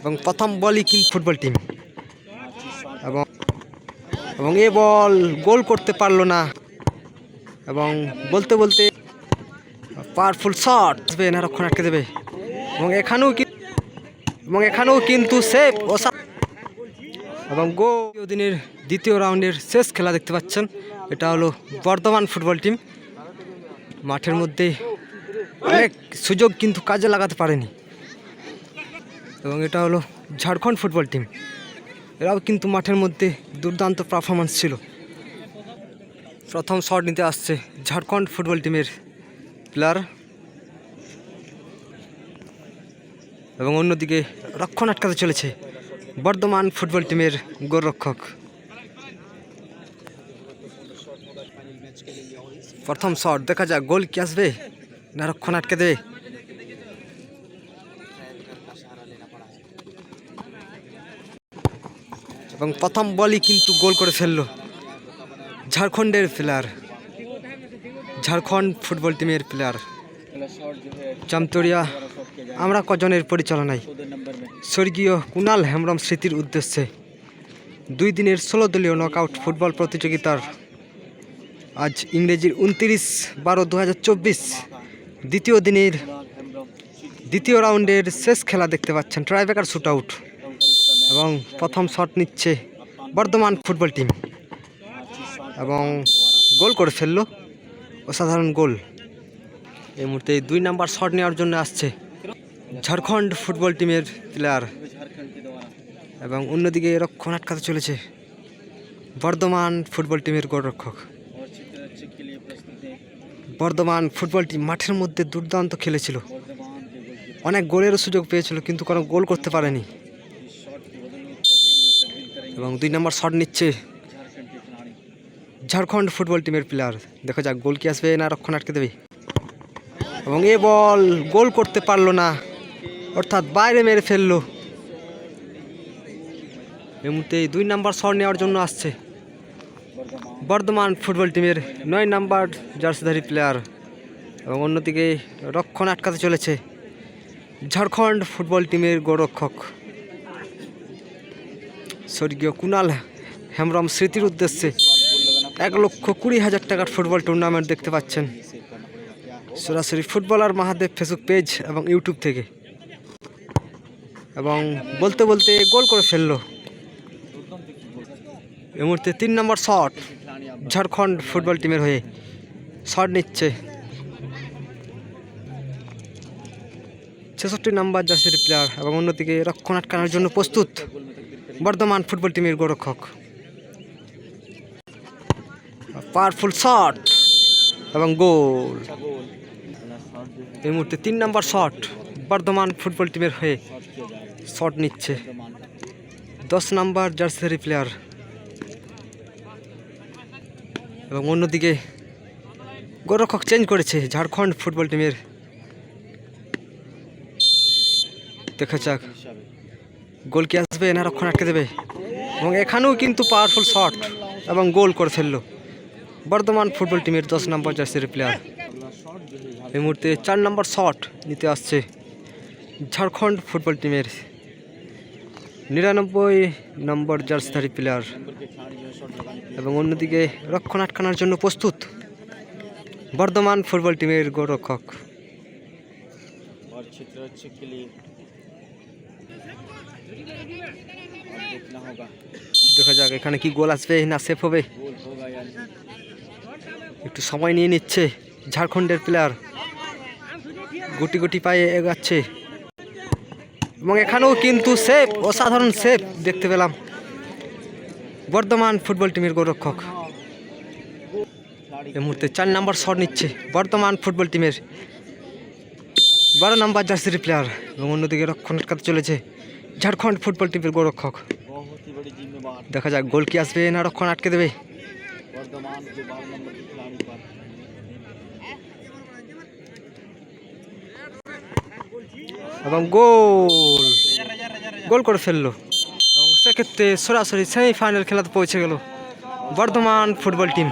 এবং প্রথম বলই কিন্তু ফুটবল টিম এবং এবং এ বল গোল করতে পারলো না এবং বলতে বলতে পাওয়ারফুল শট না রক্ষণ আটকে দেবে এবং এখানেও কিন্তু সেভ এবং দিনের দ্বিতীয় রাউন্ডের শেষ খেলা দেখতে পাচ্ছেন। এটা হলো বর্ধমান ফুটবল টিম। মাঠের মধ্যে অনেক সুযোগ কিন্তু কাজে লাগাতে পারেনি এবং এটা হলো ঝাড়খণ্ড ফুটবল টিম। এরাও কিন্তু মাঠের মধ্যে দুর্দান্ত পারফরমেন্স ছিল। প্রথম শট নিতে আসছে ঝাড়খণ্ড ফুটবল টিমের প্লেয়ার এবং অন্যদিকে রক্ষণ আটকাতে চলেছে বর্ধমান ফুটবল টিমের গোলরক্ষক। প্রথম শট দেখা যাক গোল কি আসবে না রক্ষণ আটকে দেবে। এবং প্রথম বলই কিন্তু গোল করে ফেললো ঝাড়খণ্ডের প্লেয়ার, ঝাড়খণ্ড ফুটবল টিমের প্লেয়ার চামতরিয়া আমরা কজনের পরিচালনায় স্বর্গীয় কুণাল হেমব্রম স্মৃতির উদ্দেশ্যে 2 দিনের 16 দলীয় নকআউট ফুটবল প্রতিযোগিতার আজ ইংরেজির 29/12/2024 দ্বিতীয় দিনের দ্বিতীয় রাউন্ডের শেষ খেলা দেখতে পাচ্ছেন, ট্রাইব্রেকার শুট আউট এবং প্রথম শট নিচ্ছে বর্ধমান ফুটবল টিম এবং গোল করে ফেললো, অসাধারণ গোল। এই মুহূর্তে 2 নাম্বার শট নেওয়ার জন্য আসছে ঝাড়খণ্ড ফুটবল টিমের প্লেয়ার এবং অন্যদিকে রক্ষণ আটকাতে চলেছে বর্ধমান ফুটবল টিমের গোলরক্ষক। বর্ধমান ফুটবল টিম মাঠের মধ্যে দুর্দান্ত খেলেছিল, অনেক গোলেরও সুযোগ পেয়েছিল কিন্তু কোনো গোল করতে পারেনি এবং 2 নম্বর শট নিচ্ছে ঝাড়খণ্ড ফুটবল টিমের প্লেয়ার। দেখা যাক গোল কি আসবে না রক্ষণ আটকে দেবে এবং এ বল গোল করতে পারলো না, অর্থাৎ বাইরে মেরে ফেললো। এই মুহূর্তে 2 নম্বর শট নেওয়ার জন্য আসছে বর্ধমান ফুটবল টিমের 9 নম্বর জার্সিধারী প্লেয়ার এবং অন্যদিকে রক্ষণ আটকাতে চলেছে ঝাড়খণ্ড ফুটবল টিমের গোলরক্ষক স্বর্গীয় কুণাল হেমব্রম স্মৃতির উদ্দেশ্যে 1,20,000 টাকার ফুটবল টুর্নামেন্ট দেখতে পাচ্ছেন সরাসরি ফুটবলার মহাদেব ফেসবুক পেজ এবং ইউটিউব থেকে এবং বলতে বলতে গোল করে ফেললো। এই মুহূর্তে 3 নম্বর শট ঝাড়খণ্ড ফুটবল টিমের হয়ে শট নিচ্ছে 66 নম্বর জার্সির প্লেয়ার এবং অন্যদিকে রক্ষণ আটকানোর জন্য প্রস্তুত বর্ধমান ফুটবল টিমের গোলরক্ষক। পাওয়ারফুল শট এবং গোল। এই মুহূর্তে 3 নম্বর শট বর্ধমান ফুটবল টিমের হয়ে শট নিচ্ছে 10 নম্বর জার্সিধারী প্লেয়ার এবং অন্যদিকে গোলরক্ষক চেঞ্জ করেছে ঝাড়খণ্ড ফুটবল টিমের। দেখা যাক গোল কি আসবে না রক্ষণ আটকে দেবে এবং এখানেও কিন্তু পাওয়ারফুল শট এবং গোল করে ফেললো বর্ধমান ফুটবল টিমের 10 নম্বর জার্সির প্লেয়ার। এই মুহূর্তে 4 নম্বর শট নিতে আসছে ঝাড়খণ্ড ফুটবল টিমের 99 নম্বর জার্সিধারী প্লেয়ার এবং অন্যদিকে রক্ষণ আটকানোর জন্য প্রস্তুত বর্ধমান ফুটবল টিমের গোলরক্ষক। দেখা যাক এখানে কি গোল আসবে না সেভ হবে, একটু সময় নিয়ে নিচ্ছে ঝাড়খণ্ডের প্লেয়ার, গুটি গুটি পায়ে এগাচ্ছে এবং এখানেও কিন্তু সেভ, অসাধারণ সেভ দেখতে পেলাম বর্ধমান ফুটবল টিমের গোলরক্ষক। এই মুহূর্তে 4 নম্বর শট নিচ্ছে বর্ধমান ফুটবল টিমের 12 নম্বর জার্সির প্লেয়ার এবং অন্যদিকে রক্ষণ আটকাতে চলেছে ঝাড়খণ্ড ফুটবল টিমের গোলরক্ষক। দেখা যাক গোল কি আসবে না রক্ষণ আটকে দেবে এবং গোল করে ফেললো এবং সেক্ষেত্রে সরাসরি সেমিফাইনাল খেলাতে পৌঁছে গেল বর্ধমান ফুটবল টিম।